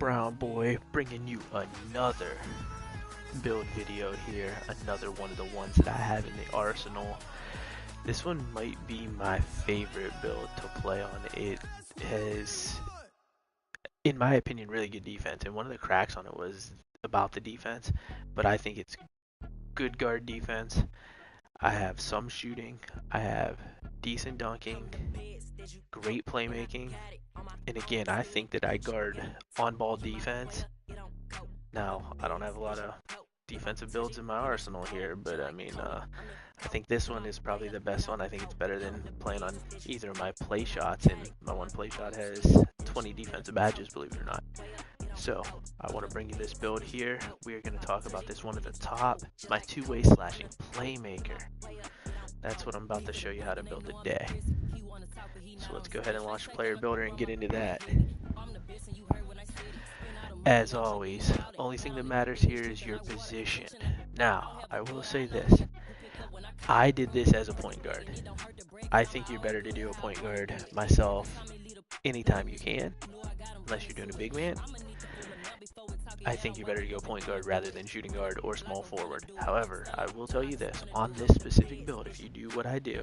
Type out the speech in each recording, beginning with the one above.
Brown Boy, bringing you another build video here, another one of the ones that I have in the arsenal. This one might be my favorite build to play on. It has, in my opinion, really good defense, and one of the cracks on it was about the defense, but I think it's good guard defense. I have some shooting, I have decent dunking, great playmaking, and again, I think that I guard on-ball defense. Now, I don't have a lot of defensive builds in my arsenal here, but I mean, I think this one is probably the best one. I think it's better than playing on either of my play shots, and my one play shot has 20 defensive badges, believe it or not. So, I want to bring you this build here. We are going to talk about this one at the top, my two-way slashing playmaker. That's what I'm about to show you how to build today. So let's go ahead and launch player builder and get into that. As always, only thing that matters here is your position. Now, I will say this. I did this as a point guard. I think you're better to do a point guard myself anytime you can, unless you're doing a big man. I think you're better to go point guard rather than shooting guard or small forward. However, I will tell you this, on this specific build, if you do what I do,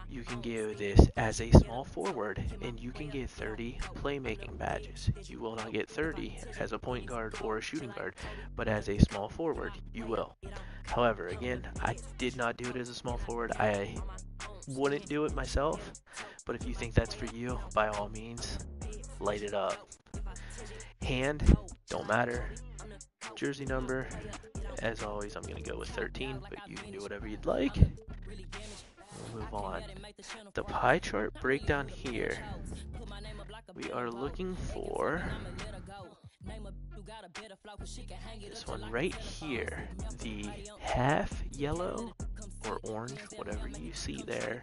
you can give this as a small forward and you can get 30 playmaking badges. You will not get 30 as a point guard or a shooting guard, but as a small forward, you will. However, again, I did not do it as a small forward. I wouldn't do it myself, but if you think that's for you, by all means, light it up. Hand, don't matter. Jersey number, as always, I'm going to go with 13, but you can do whatever you'd like. We'll move on. The pie chart breakdown here. We are looking for this one right here. The half yellow or orange, whatever you see there,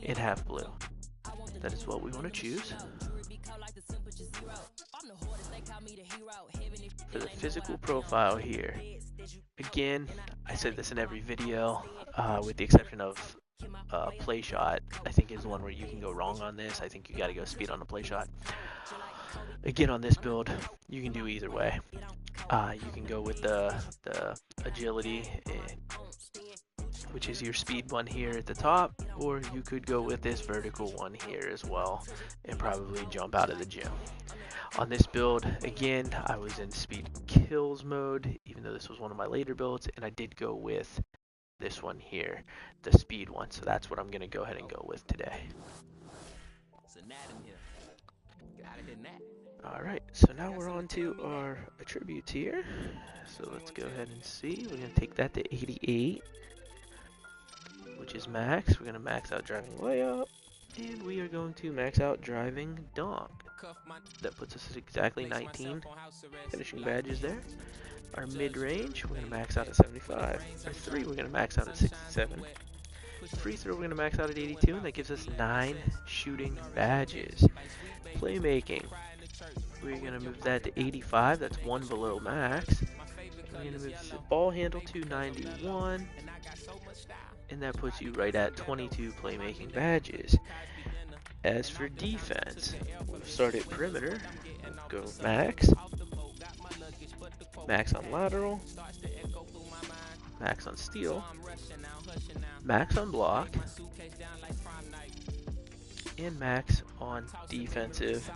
and half blue. That is what we want to choose. For the physical profile here, again, I said this in every video, with the exception of play shot, I think is one where you can go wrong on this. I think you got to go speed on the play shot. Again, on this build, you can do either way. You can go with the agility, which is your speed one here at the top, or you could go with this vertical one here as well and probably jump out of the gym. On this build, again, I was in speed kills mode, even though this was one of my later builds, and I did go with this one here, the speed one, so that's what I'm going to go ahead and go with today. Alright, so now we're on to our attributes here, so let's go ahead and see. We're going to take that to 88, which is max. We're going to max out driving layup, and we are going to max out driving dunk. That puts us at exactly 19 finishing badges there. Our mid-range, we're going to max out at 75. Our 3, we're going to max out at 67. Free throw, we're going to max out at 82, and that gives us 9 shooting badges. Playmaking, we're going to move that to 85. That's 1 below max. We're going to move the ball handle to 91, and that puts you right at 22 playmaking badges. As for defense, we'll start at perimeter, go max, max on lateral, max on steal, max on block, and max on defensive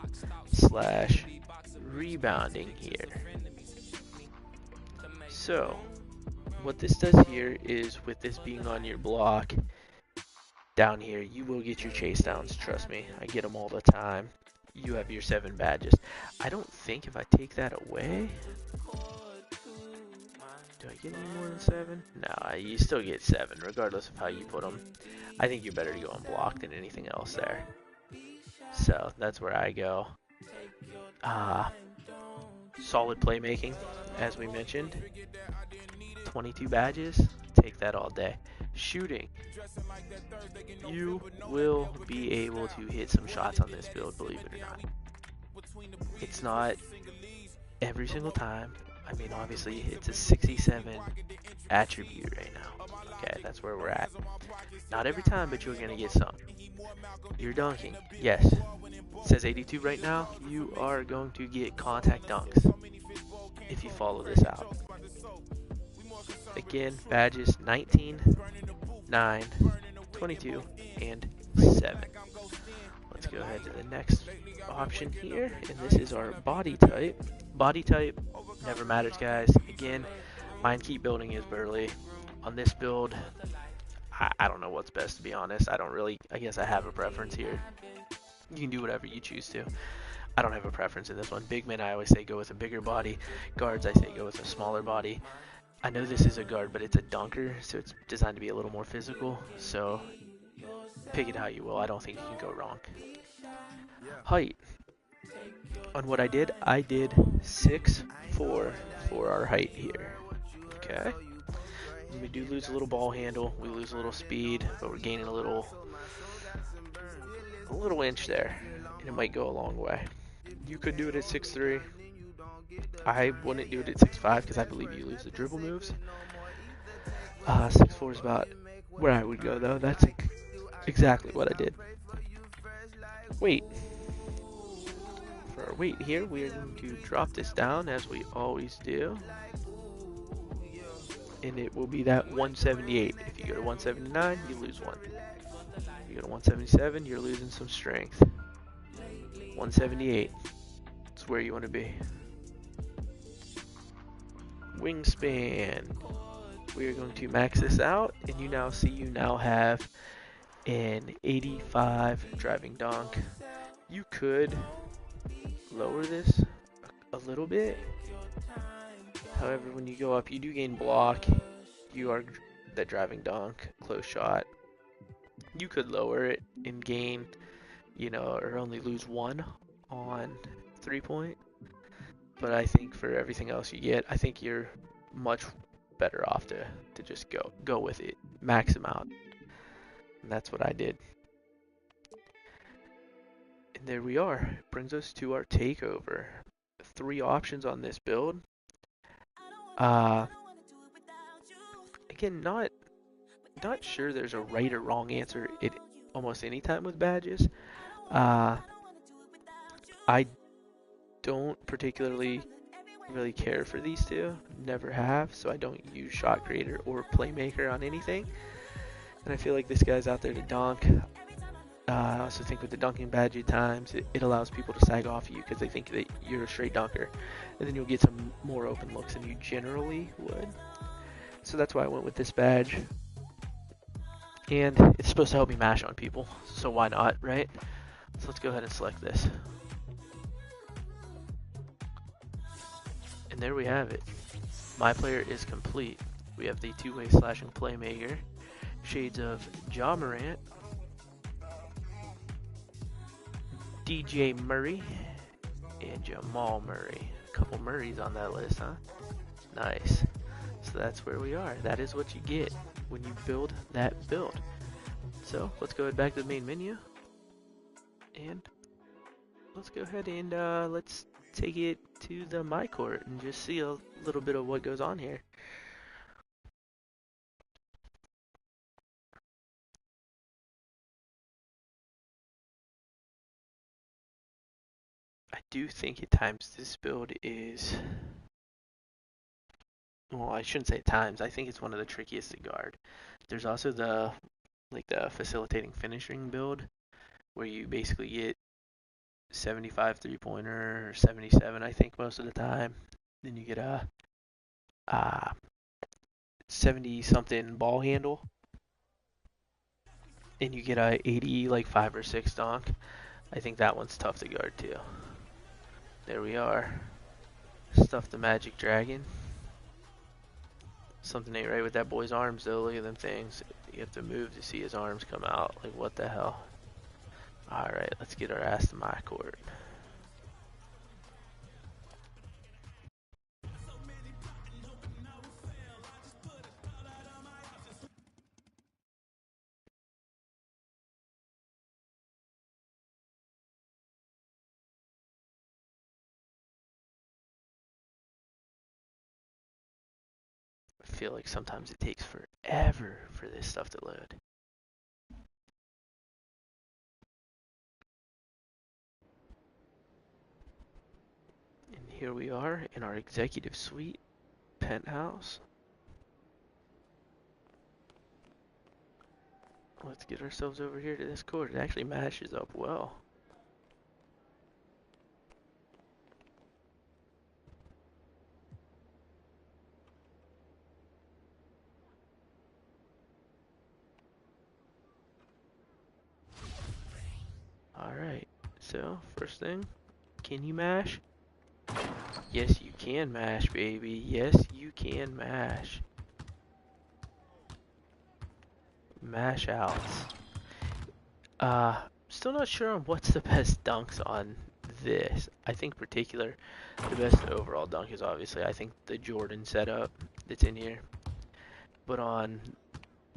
/ rebounding here. So, what this does here is, with this being on your block, down here, you will get your chase downs, trust me. I get them all the time. You have your 7 badges. I don't think if I take that away, do I get any more than 7? No, you still get 7, regardless of how you put them. I think you're better to go on block than anything else there. So, that's where I go. Solid playmaking, as we mentioned. 22 badges, take that all day. Shooting, you will be able to hit some shots on this build, believe it or not. It's not every single time. I mean, obviously, it's a 67 attribute right now. Okay, that's where we're at. Not every time, but you're going to get some. You're dunking. Yes. It says 82 right now. You are going to get contact dunks if you follow this out. Again, badges 19, 9, 22, and 7. Let's go ahead to the next option here, and this is our body type. Body type never matters, guys. Again, mine keep building is burly. On this build, I don't know what's best, to be honest. I guess I have a preference here. You can do whatever you choose to. I don't have a preference in this one. Big men, I always say go with a bigger body. Guards, I say go with a smaller body. I know this is a guard, but it's a dunker, so it's designed to be a little more physical. So pick it how you will. I don't think you can go wrong. Height. On what I did 6'4" for our height here. Okay. We do lose a little ball handle. We lose a little speed, but we're gaining a little inch there, and it might go a long way. You could do it at 6'3". I wouldn't do it at 6'5" because I believe you lose the dribble moves. 6'4" is about where I would go, though. That's exactly what I did. Weight. For our weight here, we are going to drop this down as we always do. And it will be that 178. If you go to 179, you lose 1. If you go to 177, you're losing some strength. 178. That's where you want to be. Wingspan. We are going to max this out, and you now have an 85 driving dunk. You could lower this a little bit. However, when you go up, you do gain block. You are that driving dunk, close shot. You could lower it and gain, or only lose 1 on 3-point. But I think for everything else you get, I think you're much better off to just go with it, max them out. And that's what I did. And there we are. It brings us to our takeover. 3 options on this build. Again, not sure there's a right or wrong answer at almost any time with badges. I don't particularly really care for these two, never have, so I don't use shot creator or playmaker on anything. And I feel like this guy's out there to dunk. I also think with the dunking badge at times, it allows people to sag off you because they think that you're a straight dunker, and then you'll get some more open looks than you generally would. So that's why I went with this badge. And it's supposed to help me mash on people, so why not, right? So let's go ahead and select this. And there we have it. My player is complete. We have the two-way slashing playmaker, shades of Ja Morant, DJ Murray, and Jamal Murray. A couple Murrays on that list, huh? Nice. So that's where we are. That is what you get when you build that build. So let's go back to the main menu, and let's go ahead and let's take it to the My Court and just see a little bit of what goes on here. I do think at times this build is, well, I shouldn't say at times. I think it's one of the trickiest to guard. There's also the facilitating finishing build where you basically get 75 three-pointer or 77, I think, most of the time. Then you get a 70-something ball handle, and you get a 80, like 5 or 6 dunk. I think that one's tough to guard too. There we are. Stuff the Magic Dragon. Something ain't right with that boy's arms though. Look at them things. You have to move to see his arms come out. Like, what the hell? Alright, let's get our ass to My Court. feel like sometimes it takes forever for this stuff to load. And here we are in our executive suite penthouse. Let's get ourselves over here to this court. It actually matches up well. Alright, so first thing, can you mash? Yes, you can mash, baby. Yes, you can mash. Mash outs. Still not sure on what's the best dunks on this. I think particular, the best overall dunk is obviously, I think, the Jordan setup that's in here. But on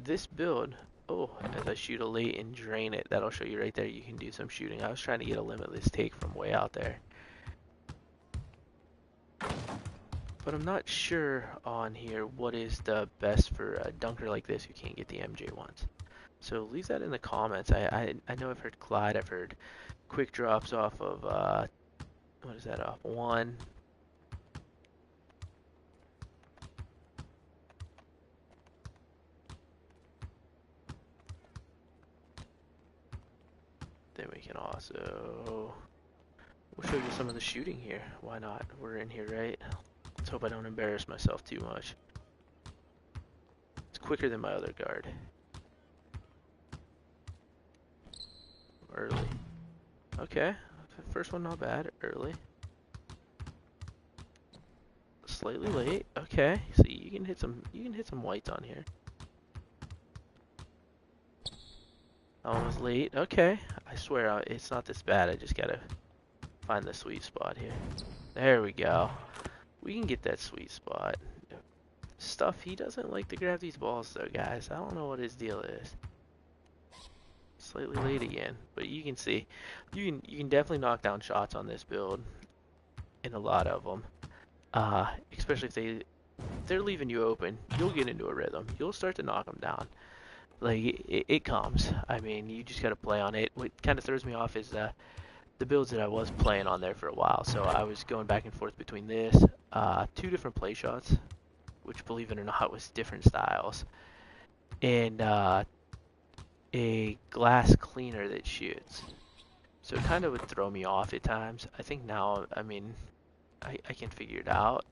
this build, oh, as I shoot a late and drain it, that'll show you right there, you can do some shooting. I was trying to get a limitless take from way out there. But I'm not sure on here what is the best for a dunker like this who can't get the MJ ones. So leave that in the comments. I know I've heard Clyde, I've heard quick drops off of, what is that off? One. Then we can also, we'll show you some of the shooting here. Why not? We're in here, right? Let's hope I don't embarrass myself too much. It's quicker than my other guard. Early. Okay. First one not bad. Early. Slightly late. Okay. So you can hit some whites on here. That one was late. Okay. I swear it's not this bad. I just gotta find the sweet spot here. There we go. We can get that sweet spot. Stuff, he doesn't like to grab these balls though, guys. I don't know what his deal is. Slightly late again, but you can see, you can definitely knock down shots on this build, in a lot of them. Especially if they're leaving you open, you'll get into a rhythm. You'll start to knock them down. Like it comes. I mean, you just gotta play on it. What kind of throws me off is the builds that I was playing on there for a while. So I was going back and forth between this, two different play shots, which believe it or not was different styles, and a glass cleaner that shoots. So it kind of would throw me off at times. I think now, I mean, I can figure it out.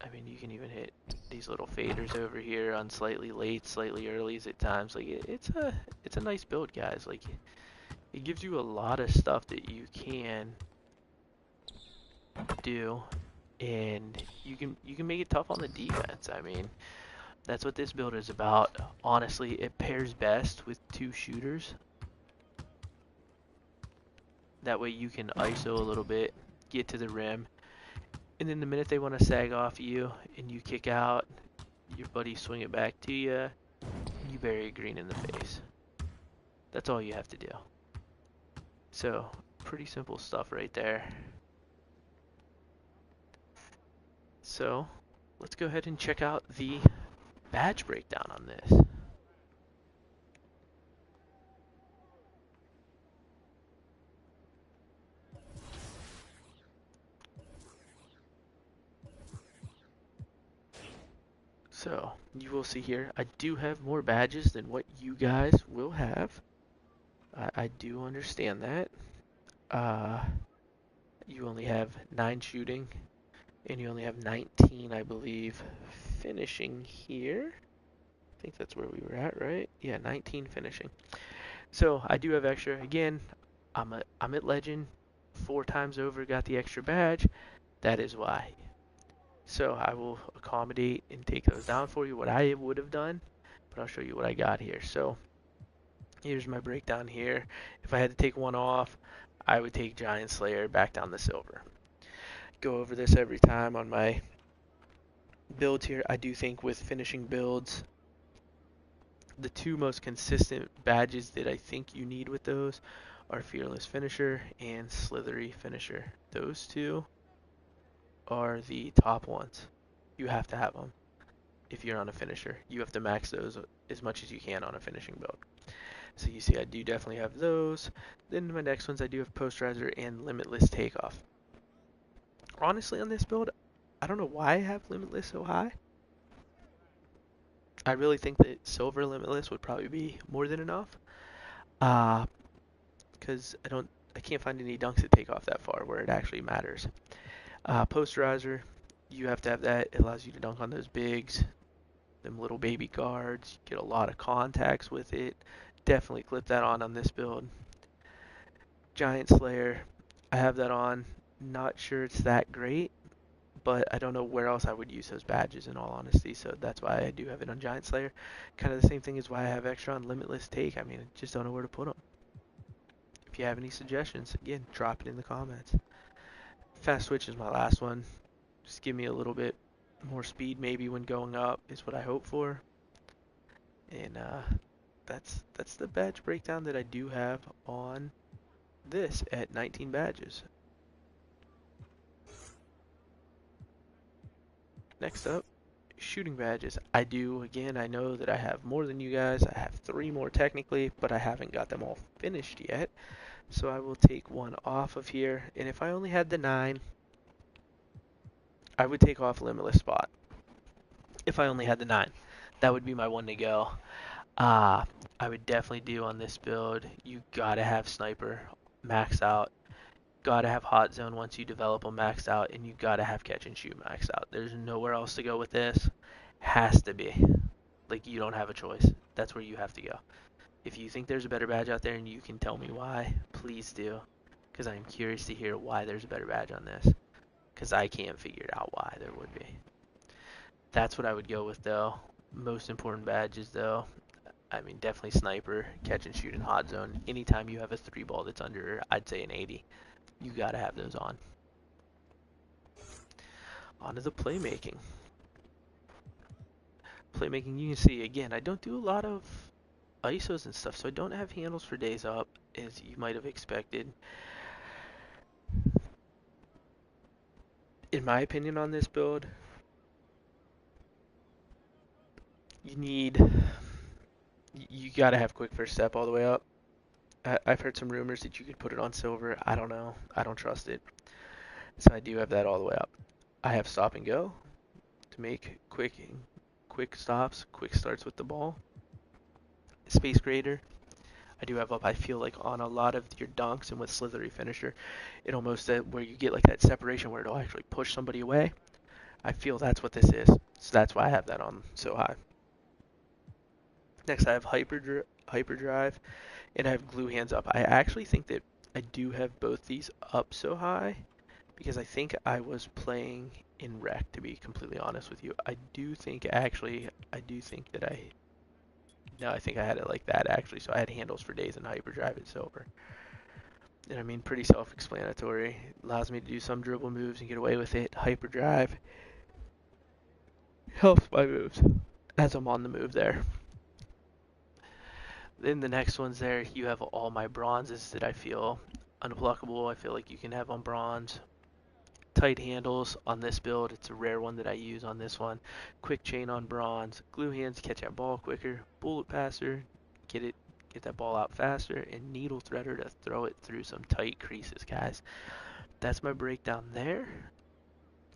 I mean, you can even hit these little faders over here on slightly late, slightly earlys at times. Like it's a nice build, guys. Like it gives you a lot of stuff that you can do, and you can make it tough on the defense. I mean, that's what this build is about. Honestly, it pairs best with two shooters. That way you can ISO a little bit, get to the rim, and then the minute they want to sag off you and you kick out, your buddy swing it back to you, and you bury a green in the face. That's all you have to do. So, pretty simple stuff right there. So, let's go ahead and check out the badge breakdown on this. So, you will see here, I do have more badges than what you guys will have. I do understand that. You only have 9 shooting, and you only have 19, I believe, finishing here. I think that's where we were at, right? Yeah, 19 finishing. So I do have extra. Again, I'm at legend 4 times over, got the extra badge. That is why. So I will accommodate and take those down for you, what I would have done, but I'll show you what I got here. So here's my breakdown here. If I had to take one off, I would take Giant Slayer back down the silver. Go over this every time on my builds here. I do think with finishing builds, the 2 most consistent badges that I think you need with those are Fearless Finisher and Slithery Finisher. Those 2 are the top ones. You have to have them if you're on a finisher. You have to max those as much as you can on a finishing build. So you see I do definitely have those. Then my next ones I do have Posterizer and Limitless Takeoff. Honestly on this build, I don't know why I have Limitless so high. I really think that Silver Limitless would probably be more than enough. Because I can't find any dunks that take off that far where it actually matters. Posterizer, you have to have that. It allows you to dunk on those bigs, them little baby guards. You get a lot of contacts with it. Definitely clip that on this build. Giant Slayer, I have that on. Not sure it's that great, but I don't know where else I would use those badges in all honesty, so that's why I do have it on Giant Slayer. Kind of the same thing as why I have extra on Limitless Take. I mean, I just don't know where to put them. If you have any suggestions, again, drop it in the comments. Fast Switch is my last one. Just give me a little bit more speed maybe when going up is what I hope for. And that's the badge breakdown that I do have on this at 19 badges. Next up, shooting badges. I know that I have more than you guys. I have 3 more technically, but I haven't got them all finished yet. So I will take one off of here. And if I only had the 9, I would take off Limitless Spot. If I only had the 9, that would be my one to go. I would definitely do on this build. You gotta have Sniper maxed out. Gotta have Hot Zone once you develop them maxed out, and you gotta have Catch and Shoot maxed out. There's nowhere else to go with this. Has to be. Like, you don't have a choice. That's where you have to go. If you think there's a better badge out there and you can tell me why, please do. Because I'm curious to hear why there's a better badge on this. Because I can't figure out why there would be. That's what I would go with, though. Most important badges, though. I mean, definitely Sniper, Catch and Shoot, and Hot Zone. Anytime you have a 3-ball that's under, I'd say an 80, you gotta have those on. On to the playmaking. Playmaking, you can see, again, I don't do a lot of ISOs and stuff, so I don't have handles for days up, as you might have expected. In my opinion on this build, you gotta have quick first step all the way up. I've heard some rumors that you could put it on silver. I don't know. I don't trust it. So I do have that all the way up. I have stop and go to make quick stops, quick starts with the ball. Space creator, I do have up. I feel like on a lot of your dunks and with slithery finisher, it almost where you get like that separation where it'll actually push somebody away. I feel that's what this is. So that's why I have that on so high. Next I have hyperdrive, and I have glue hands up. I actually think that I do have both these up so high because I think I was playing in rec, to be completely honest with you. I think that I think I had it like that actually. So I had handles for days and hyperdrive and silver. And I mean, pretty self-explanatory. Allows me to do some dribble moves and get away with it. Hyperdrive helps my moves as I'm on the move there. Then the next ones there, you have all my bronzes that I feel unpluckable. I feel like you can have on bronze. Tight handles on this build. It's a rare one that I use on this one. Quick chain on bronze. Glue hands, catch that ball quicker. Bullet passer, get that ball out faster. And needle threader to throw it through some tight creases, guys. That's my breakdown there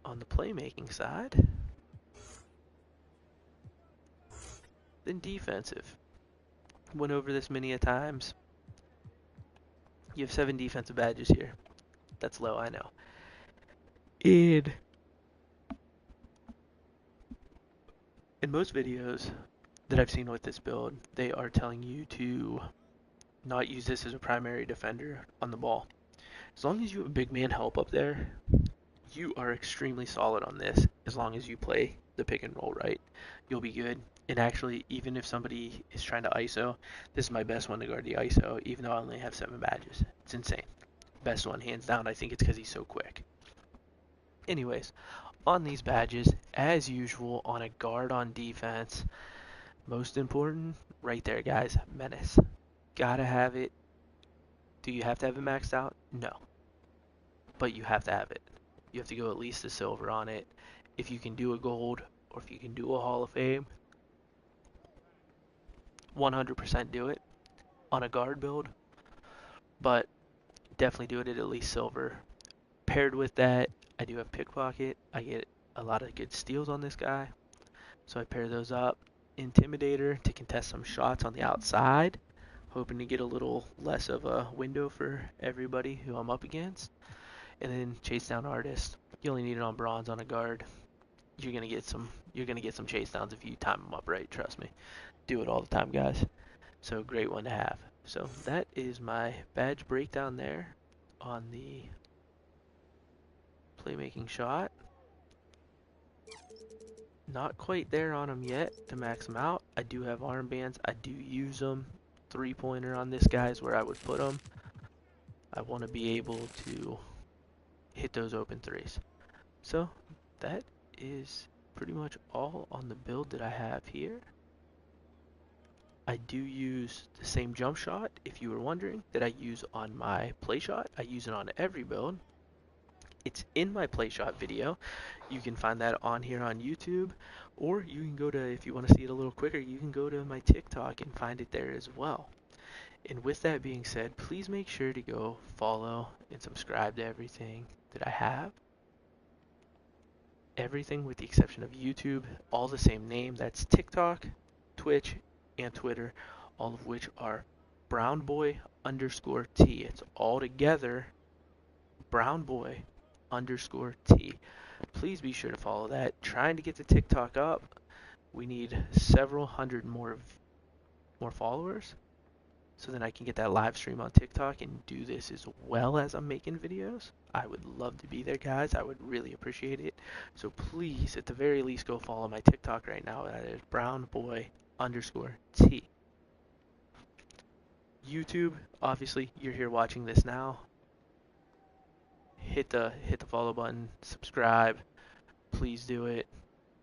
on the playmaking side. Then defensive. Went over this many a times. You have 7 defensive badges here. That's low, I know. In most videos that I've seen with this build, they are telling you to not use this as a primary defender on the ball. As long as you have a big man help up there, you are extremely solid on this. As long as you play the pick and roll right, you'll be good. And actually, even if somebody is trying to ISO, this is my best one to guard the ISO, even though I only have 7 badges. It's insane. Best one, hands down. I think it's because he's so quick. Anyways, on these badges, as usual, on a guard on defense, most important, right there, guys, menace. Gotta have it. Do you have to have it maxed out? No. But you have to have it. You have to go at least a silver on it. If you can do a gold or if you can do a Hall of Fame, 100% do it on a guard build, but definitely do it at least silver. Paired with that, I do have pickpocket. I get a lot of good steals on this guy, so I pair those up. Intimidator to contest some shots on the outside, hoping to get a little less of a window for everybody who I'm up against. And then chase down artist. You only need it on bronze on a guard. You're gonna get some chase downs if you time them up right. Trust me. Do it all the time, guys. So great one to have. So that is my badge breakdown there on the playmaking shot. Not quite there on them yet to max them out. I do have armbands. I do use them. Three-pointer on this guy is where I would put them. I want to be able to hit those open threes. So that is pretty much all on the build that I have here. I do use the same jump shot, if you were wondering, that I use on my play shot. I use it on every build. It's in my play shot video. You can find that on here on YouTube, or you can go to, if you want to see it a little quicker, you can go to my TikTok and find it there as well. And with that being said, please make sure to go follow and subscribe to everything that I have. Everything with the exception of YouTube, all the same name. That's TikTok, Twitch, and Twitter, all of which are brownboy_t. It's all together, brownboy_t. Please be sure to follow that. Trying to get the TikTok up. We need several hundred more followers, so then I can get that live stream on TikTok and do this as well as I'm making videos. I would love to be there, guys. I would really appreciate it. So please, at the very least, go follow my TikTok right now. That is brownboy_t. YouTube, obviously, you're here watching this now. Hit the follow button, subscribe. Please do it.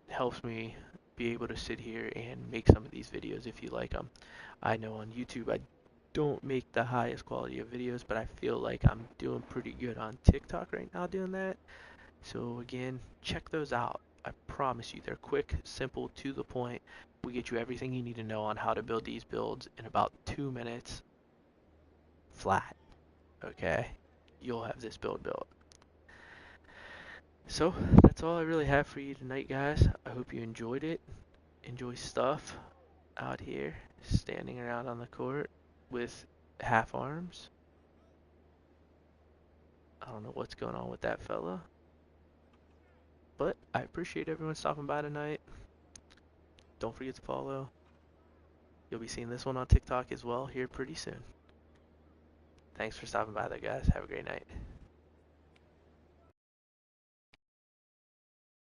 It helps me be able to sit here and make some of these videos if you like them. I know on YouTube I don't make the highest quality of videos, but I feel like I'm doing pretty good on TikTok right now doing that. So again, check those out. I promise you, they're quick, simple, to the point. We get you everything you need to know on how to build these builds in about 2 minutes flat. Okay, you'll have this build built. So that's all I really have for you tonight, guys. I hope you enjoyed it. Enjoy stuff out here, standing around on the court with half arms. I don't know what's going on with that fella, but I appreciate everyone stopping by tonight. Don't forget to follow. You'll be seeing this one on TikTok as well here pretty soon. Thanks for stopping by there, guys. Have a great night.